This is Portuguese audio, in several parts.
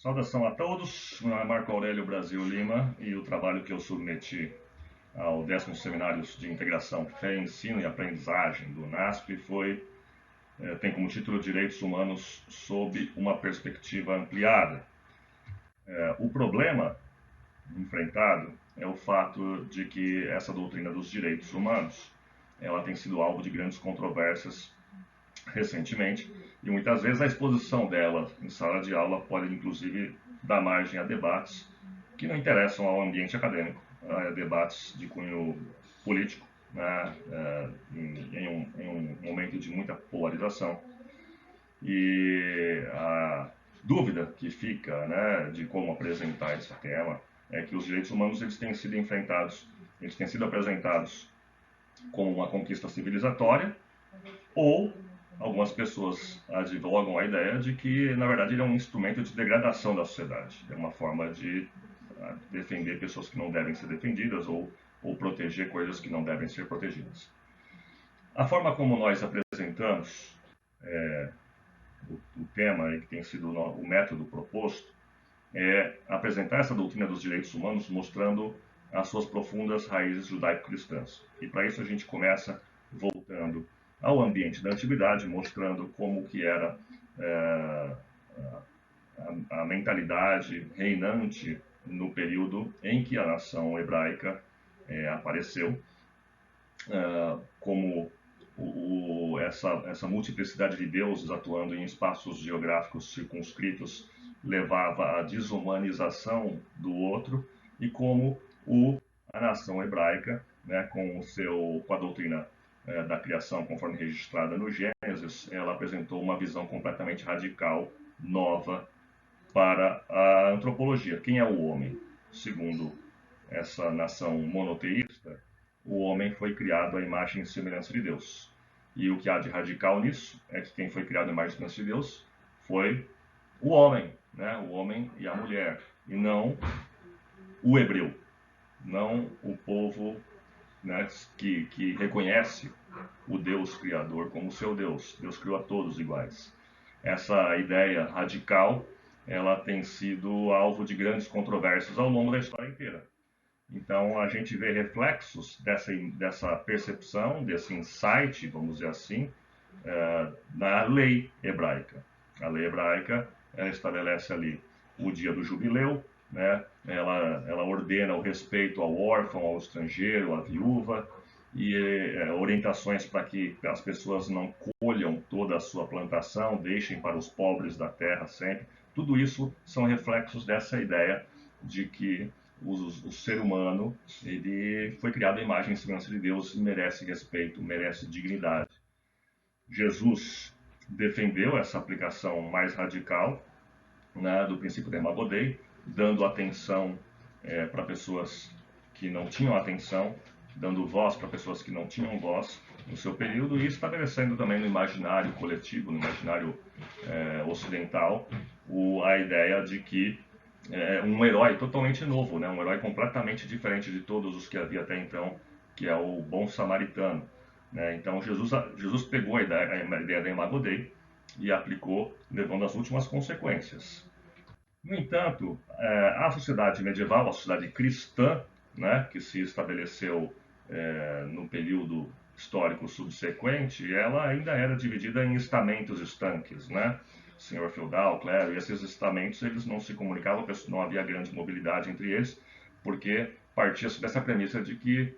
Saudação a todos, meu nome é Marco Aurélio Brasil Lima e o trabalho que eu submeti ao 10º Seminário de Integração, Fé, Ensino e Aprendizagem do NASP tem como título Direitos Humanos sob uma perspectiva ampliada. O problema enfrentado é o fato de que essa doutrina dos direitos humanos ela tem sido alvo de grandes controvérsias recentemente, e muitas vezes a exposição dela em sala de aula pode inclusive dar margem a debates que não interessam ao ambiente acadêmico, a debates de cunho político, né, em um momento de muita polarização. E a dúvida que fica, né, de como apresentar esse tema é que os direitos humanos eles têm sido enfrentados, eles têm sido apresentados como uma conquista civilizatória, ou algumas pessoas advogam a ideia de que, na verdade, ele é um instrumento de degradação da sociedade. É uma forma de defender pessoas que não devem ser defendidas ou proteger coisas que não devem ser protegidas. A forma como nós apresentamos o tema, que tem sido o método proposto, é apresentar essa doutrina dos direitos humanos mostrando as suas profundas raízes judaico-cristãs. E para isso a gente começa voltando ao ambiente da antiguidade, mostrando como que era a mentalidade reinante no período em que a nação hebraica apareceu, como essa multiplicidade de deuses atuando em espaços geográficos circunscritos levava à desumanização do outro, e como a nação hebraica, né, com a doutrina da criação, conforme registrada no Gênesis, ela apresentou uma visão completamente radical, nova, para a antropologia. Quem é o homem? Segundo essa nação monoteísta, o homem foi criado à imagem e semelhança de Deus. E o que há de radical nisso é que quem foi criado à imagem e semelhança de Deus foi o homem, né? O homem e a mulher, e não o hebreu, não o povo, né, que reconhece o Deus Criador como seu Deus. Deus criou a todos iguais. Essa ideia radical ela tem sido alvo de grandes controvérsias ao longo da história inteira. Então a gente vê reflexos dessa percepção, desse insight, vamos dizer assim, na lei hebraica. A lei hebraica ela estabelece ali o dia do jubileu, né? Ela ordena o respeito ao órfão, ao estrangeiro, à viúva, e orientações para que as pessoas não colham toda a sua plantação, deixem para os pobres da terra sempre. Tudo isso são reflexos dessa ideia de que o ser humano ele foi criado à imagem e semelhança de Deus e merece respeito, merece dignidade. Jesus defendeu essa aplicação mais radical, né, do princípio da Imago Dei, dando atenção para pessoas que não tinham atenção, dando voz para pessoas que não tinham voz no seu período, e estabelecendo também no imaginário coletivo, no imaginário ocidental, a ideia de que um herói totalmente novo, né, um herói completamente diferente de todos os que havia até então, que é o bom samaritano. Né? Então Jesus pegou a ideia da Imago Dei e aplicou, levando às últimas consequências. No entanto, a sociedade medieval, a sociedade cristã, né, que se estabeleceu no período histórico subsequente, ela ainda era dividida em estamentos estanques, né? Senhor feudal, clero, e esses estamentos eles não se comunicavam, não havia grande mobilidade entre eles, porque partia-se dessa premissa de que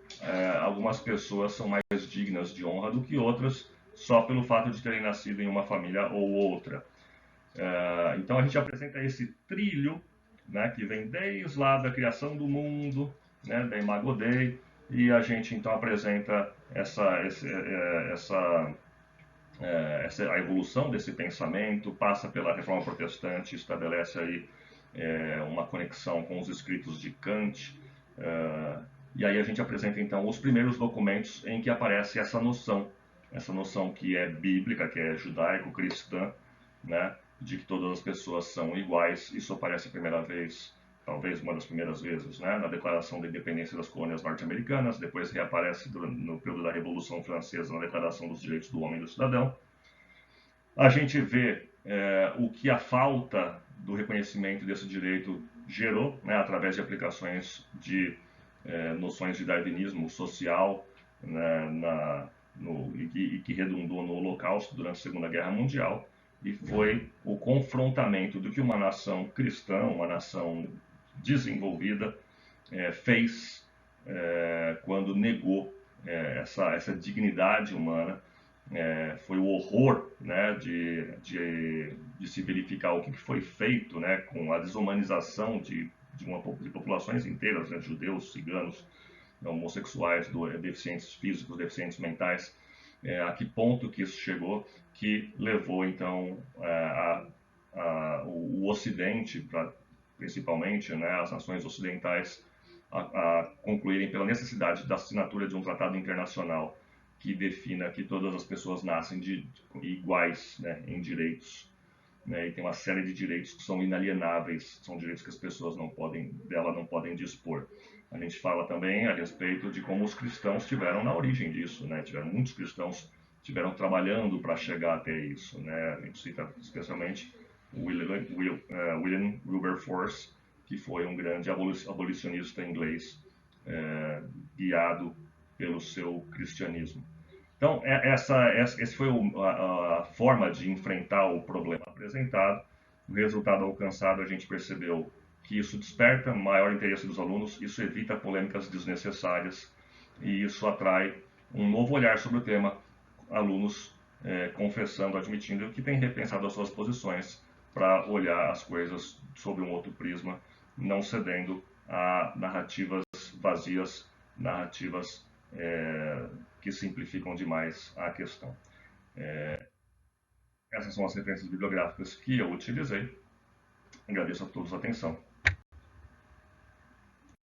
algumas pessoas são mais dignas de honra do que outras, só pelo fato de terem nascido em uma família ou outra. Então a gente apresenta esse trilho, né, que vem desde lá da criação do mundo, né, da Imago Dei, e a gente então apresenta a evolução desse pensamento, passa pela Reforma Protestante, estabelece aí uma conexão com os escritos de Kant, e aí a gente apresenta então os primeiros documentos em que aparece essa noção que é bíblica, que é judaico-cristã, né, de que todas as pessoas são iguais. Isso aparece a primeira vez, talvez uma das primeiras vezes, né, na Declaração da Independência das Colônias Norte-Americanas, depois reaparece no período da Revolução Francesa na Declaração dos Direitos do Homem e do Cidadão. A gente vê o que a falta do reconhecimento desse direito gerou, né, através de aplicações de noções de darwinismo social, né, e que redundou no Holocausto durante a Segunda Guerra Mundial, e foi o confrontamento do que uma nação cristã, uma nação desenvolvida, fez quando negou essa dignidade humana. Foi o horror, né, de se verificar o que foi feito, né, com a desumanização de populações inteiras, né, judeus, ciganos, homossexuais, deficientes físicos, deficientes mentais, a que ponto que isso chegou, que levou então o Ocidente, principalmente, né, as nações ocidentais, a concluírem pela necessidade da assinatura de um tratado internacional que defina que todas as pessoas nascem iguais, né, em direitos, né, e tem uma série de direitos que são inalienáveis, são direitos que as pessoas não podem dispor. A gente fala também a respeito de como os cristãos tiveram na origem disso, né? Muitos cristãos tiveram trabalhando para chegar até isso, né? A gente cita especialmente William Wilberforce, que foi um grande abolicionista inglês, guiado pelo seu cristianismo. Então, essa foi a forma de enfrentar o problema apresentado. O resultado alcançado, a gente percebeu que isso desperta maior interesse dos alunos, isso evita polêmicas desnecessárias e isso atrai um novo olhar sobre o tema, alunos confessando, admitindo que têm repensado as suas posições para olhar as coisas sob um outro prisma, não cedendo a narrativas vazias, narrativas que simplificam demais a questão. Essas são as referências bibliográficas que eu utilizei. Agradeço a todos a atenção.